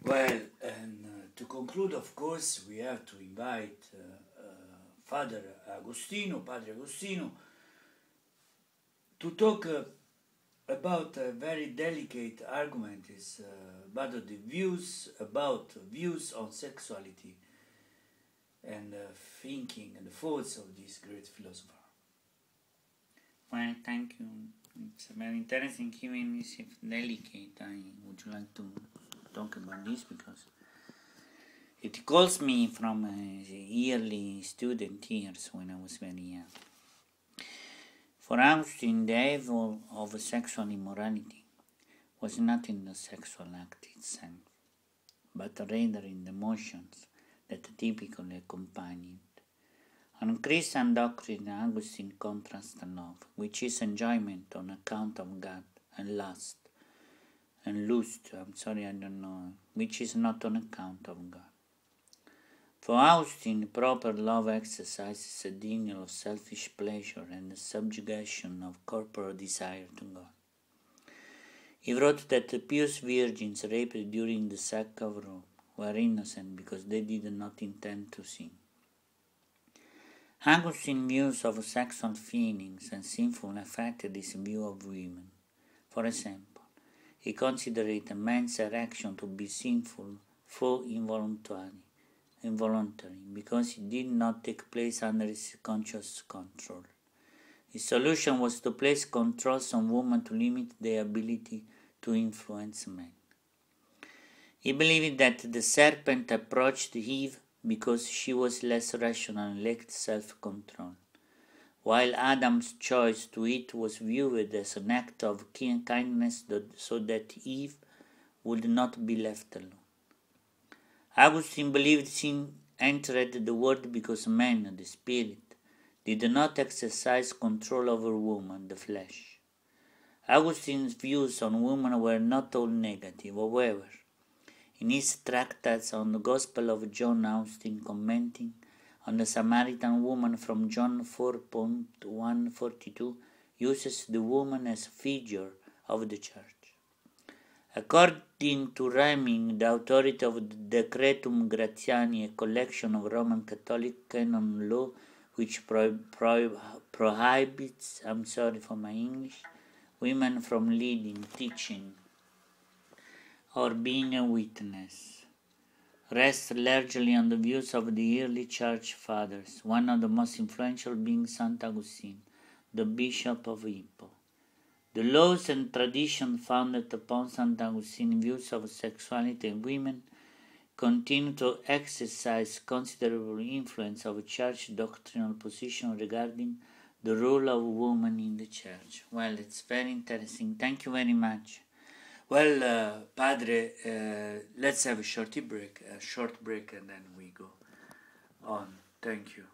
Well, and to conclude, of course, we have to invite Padre Agostino, to talk about a very delicate argument is about the views on sexuality and thinking and the thoughts of this great philosopher. Well, thank you. It's a very interesting, even if delicate. I would like to talk about this because it calls me from early student years when I was very young. For Augustine, the evil of sexual immorality was not in the sexual act itself, but rather in the emotions that typically accompany it. On Christian doctrine, Augustine contrasts love, which is enjoyment on account of God, and lust, which is not on account of God. For Augustine, proper love exercises a denial of selfish pleasure and a subjugation of corporal desire to God. He wrote that the pious virgins raped during the sack of Rome were innocent because they did not intend to sin. Augustine's views of sexual feelings and sinful affected his view of women. For example, he considered a man's erection to be sinful, though involuntary, because it did not take place under his conscious control. His solution was to place controls on women to limit their ability to influence men. He believed that the serpent approached Eve because she was less rational and lacked self-control, while Adam's choice to eat was viewed as an act of kindness so that Eve would not be left alone. Augustine believed sin entered the world because man, the spirit, did not exercise control over woman, the flesh. Augustine's views on women were not all negative. However, in his tractates on the Gospel of John, Augustine, commenting on the Samaritan woman from John 4.142, uses the woman as a figure of the church. According to Reming, the authority of the Decretum Gratiani, a collection of Roman Catholic canon law which prohibits, women from leading, teaching, or being a witness, rests largely on the views of the early church fathers, one of the most influential being St. Augustine, the Bishop of Hippo. The laws and traditions founded upon St. Augustine's views of sexuality and women continue to exercise considerable influence of church doctrinal position regarding the role of women in the church. Well, it's very interesting. Thank you very much. Well, Padre, let's have a short break, and then we go on. Thank you.